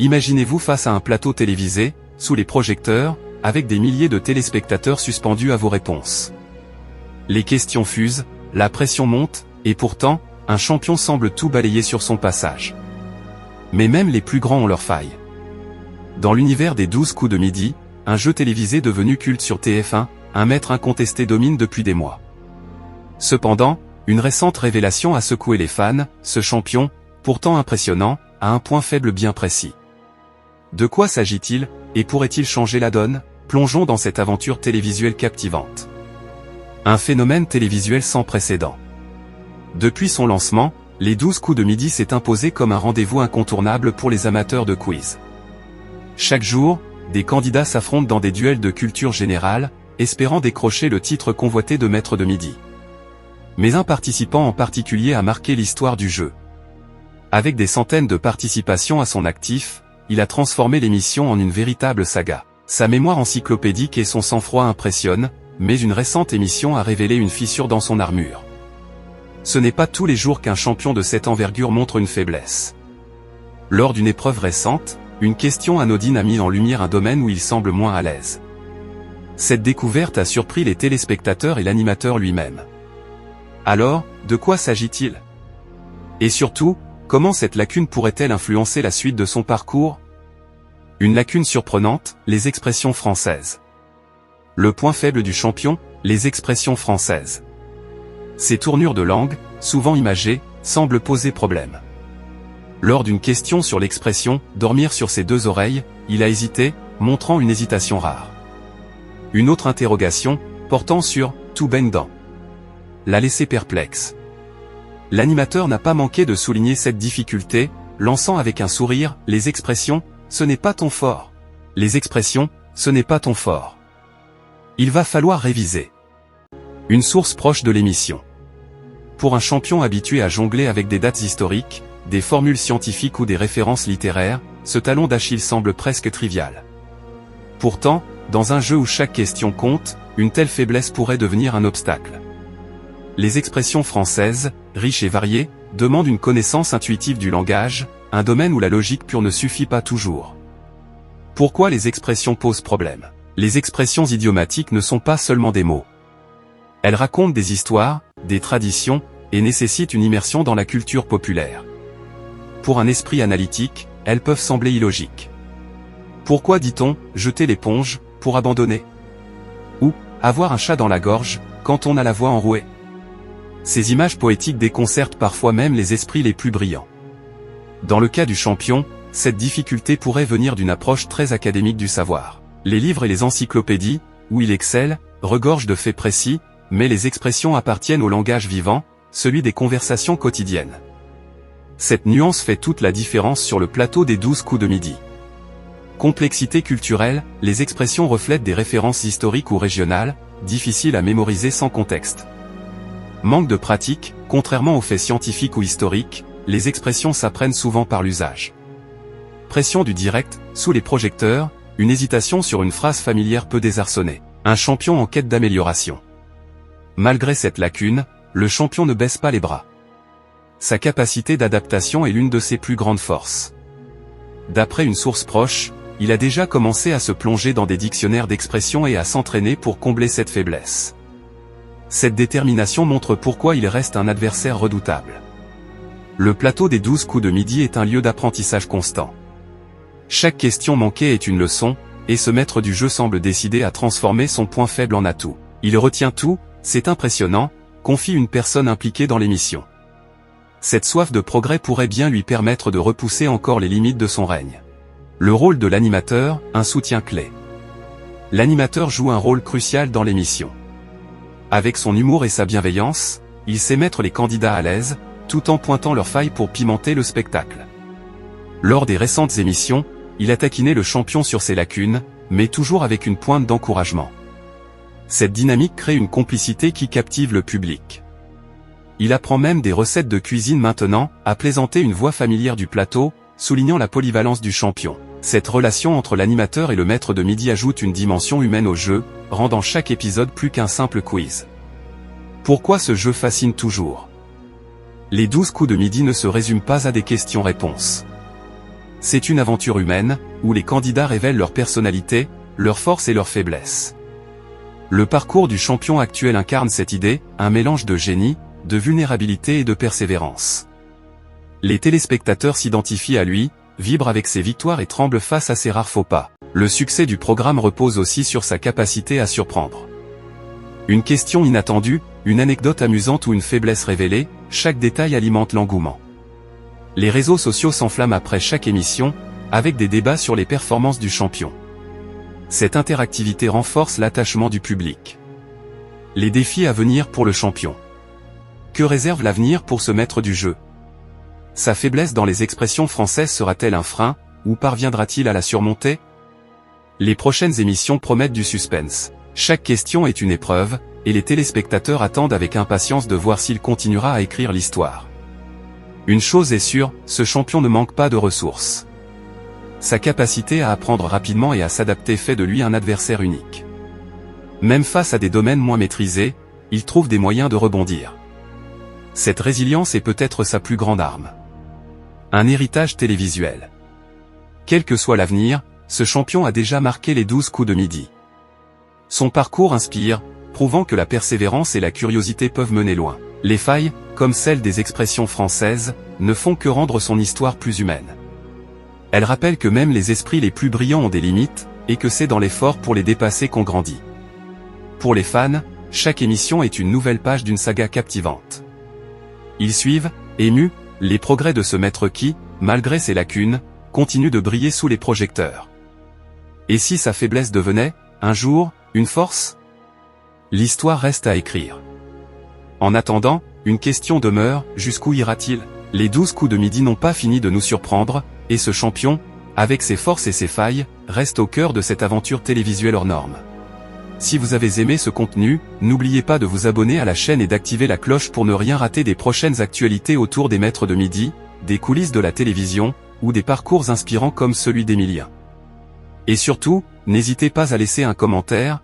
Imaginez-vous face à un plateau télévisé, sous les projecteurs, avec des milliers de téléspectateurs suspendus à vos réponses. Les questions fusent, la pression monte, et pourtant, un champion semble tout balayer sur son passage. Mais même les plus grands ont leurs failles. Dans l'univers des 12 coups de midi, un jeu télévisé devenu culte sur TF1, un maître incontesté domine depuis des mois. Cependant, une récente révélation a secoué les fans, ce champion, pourtant impressionnant, a un point faible bien précis. De quoi s'agit-il, et pourrait-il changer la donne? Plongeons dans cette aventure télévisuelle captivante. Un phénomène télévisuel sans précédent. Depuis son lancement, les 12 coups de midi s'est imposé comme un rendez-vous incontournable pour les amateurs de quiz. Chaque jour, des candidats s'affrontent dans des duels de culture générale, espérant décrocher le titre convoité de maître de midi. Mais un participant en particulier a marqué l'histoire du jeu. Avec des centaines de participations à son actif, il a transformé l'émission en une véritable saga. Sa mémoire encyclopédique et son sang-froid impressionnent, mais une récente émission a révélé une fissure dans son armure. Ce n'est pas tous les jours qu'un champion de cette envergure montre une faiblesse. Lors d'une épreuve récente, une question anodine a mis en lumière un domaine où il semble moins à l'aise. Cette découverte a surpris les téléspectateurs et l'animateur lui-même. Alors, de quoi s'agit-il? Et surtout, comment cette lacune pourrait-elle influencer la suite de son parcours? Une lacune surprenante, les expressions françaises. Le point faible du champion, les expressions françaises. Ces tournures de langue, souvent imagées, semblent poser problème. Lors d'une question sur l'expression « dormir sur ses deux oreilles », il a hésité, montrant une hésitation rare. Une autre interrogation, portant sur « tout baigne dans », l'a laissé perplexe. L'animateur n'a pas manqué de souligner cette difficulté, lançant avec un sourire « les expressions, ce n'est pas ton fort. Les expressions, ce n'est pas ton fort. Il va falloir réviser. » Une source proche de l'émission. Pour un champion habitué à jongler avec des dates historiques, des formules scientifiques ou des références littéraires, ce talon d'Achille semble presque trivial. Pourtant, dans un jeu où chaque question compte, une telle faiblesse pourrait devenir un obstacle. Les expressions françaises, riches et variées, demandent une connaissance intuitive du langage, un domaine où la logique pure ne suffit pas toujours. Pourquoi les expressions posent problème? Les expressions idiomatiques ne sont pas seulement des mots. Elles racontent des histoires, des traditions, et nécessitent une immersion dans la culture populaire. Pour un esprit analytique, elles peuvent sembler illogiques. Pourquoi dit-on « jeter l'éponge » pour abandonner? Ou « avoir un chat dans la gorge » quand on a la voix enrouée? Ces images poétiques déconcertent parfois même les esprits les plus brillants. Dans le cas du champion, cette difficulté pourrait venir d'une approche très académique du savoir. Les livres et les encyclopédies, où il excelle, regorgent de faits précis, mais les expressions appartiennent au langage vivant, celui des conversations quotidiennes. Cette nuance fait toute la différence sur le plateau des 12 coups de midi. Complexité culturelle, les expressions reflètent des références historiques ou régionales, difficiles à mémoriser sans contexte. Manque de pratique, contrairement aux faits scientifiques ou historiques, les expressions s'apprennent souvent par l'usage. Pression du direct, sous les projecteurs, une hésitation sur une phrase familière peut désarçonner un champion en quête d'amélioration. Malgré cette lacune, le champion ne baisse pas les bras. Sa capacité d'adaptation est l'une de ses plus grandes forces. D'après une source proche, il a déjà commencé à se plonger dans des dictionnaires d'expressions et à s'entraîner pour combler cette faiblesse. Cette détermination montre pourquoi il reste un adversaire redoutable. Le plateau des 12 coups de midi est un lieu d'apprentissage constant. Chaque question manquée est une leçon, et ce maître du jeu semble décidé à transformer son point faible en atout. Il retient tout, c'est impressionnant, confie une personne impliquée dans l'émission. Cette soif de progrès pourrait bien lui permettre de repousser encore les limites de son règne. Le rôle de l'animateur, un soutien clé. L'animateur joue un rôle crucial dans l'émission. Avec son humour et sa bienveillance, il sait mettre les candidats à l'aise, tout en pointant leurs failles pour pimenter le spectacle. Lors des récentes émissions, il a taquiné le champion sur ses lacunes, mais toujours avec une pointe d'encouragement. Cette dynamique crée une complicité qui captive le public. Il apprend même des recettes de cuisine maintenant, à plaisanter une voix familière du plateau, soulignant la polyvalence du champion. Cette relation entre l'animateur et le maître de midi ajoute une dimension humaine au jeu, rendant chaque épisode plus qu'un simple quiz. Pourquoi ce jeu fascine toujours? Les 12 coups de midi ne se résument pas à des questions-réponses. C'est une aventure humaine, où les candidats révèlent leur personnalité, leurs forces et leurs faiblesses. Le parcours du champion actuel incarne cette idée, un mélange de génie, de vulnérabilité et de persévérance. Les téléspectateurs s'identifient à lui, vibrent avec ses victoires et tremblent face à ses rares faux pas. Le succès du programme repose aussi sur sa capacité à surprendre. Une question inattendue, une anecdote amusante ou une faiblesse révélée, chaque détail alimente l'engouement. Les réseaux sociaux s'enflamment après chaque émission, avec des débats sur les performances du champion. Cette interactivité renforce l'attachement du public. Les défis à venir pour le champion. Que réserve l'avenir pour ce maître du jeu? Sa faiblesse dans les expressions françaises sera-t-elle un frein, ou parviendra-t-il à la surmonter? Les prochaines émissions promettent du suspense. Chaque question est une épreuve, et les téléspectateurs attendent avec impatience de voir s'il continuera à écrire l'histoire. Une chose est sûre, ce champion ne manque pas de ressources. Sa capacité à apprendre rapidement et à s'adapter fait de lui un adversaire unique. Même face à des domaines moins maîtrisés, il trouve des moyens de rebondir. Cette résilience est peut-être sa plus grande arme. Un héritage télévisuel. Quel que soit l'avenir, ce champion a déjà marqué les 12 coups de midi. Son parcours inspire, prouvant que la persévérance et la curiosité peuvent mener loin. Les failles, comme celles des expressions françaises, ne font que rendre son histoire plus humaine. Elle rappelle que même les esprits les plus brillants ont des limites, et que c'est dans l'effort pour les dépasser qu'on grandit. Pour les fans, chaque émission est une nouvelle page d'une saga captivante. Ils suivent, émus, les progrès de ce maître qui, malgré ses lacunes, continue de briller sous les projecteurs. Et si sa faiblesse devenait, un jour, une force? L'histoire reste à écrire. En attendant, une question demeure, jusqu'où ira-t-il? Les 12 coups de midi n'ont pas fini de nous surprendre, et ce champion, avec ses forces et ses failles, reste au cœur de cette aventure télévisuelle hors norme. Si vous avez aimé ce contenu, n'oubliez pas de vous abonner à la chaîne et d'activer la cloche pour ne rien rater des prochaines actualités autour des maîtres de midi, des coulisses de la télévision, ou des parcours inspirants comme celui d'Emilien. Et surtout, n'hésitez pas à laisser un commentaire,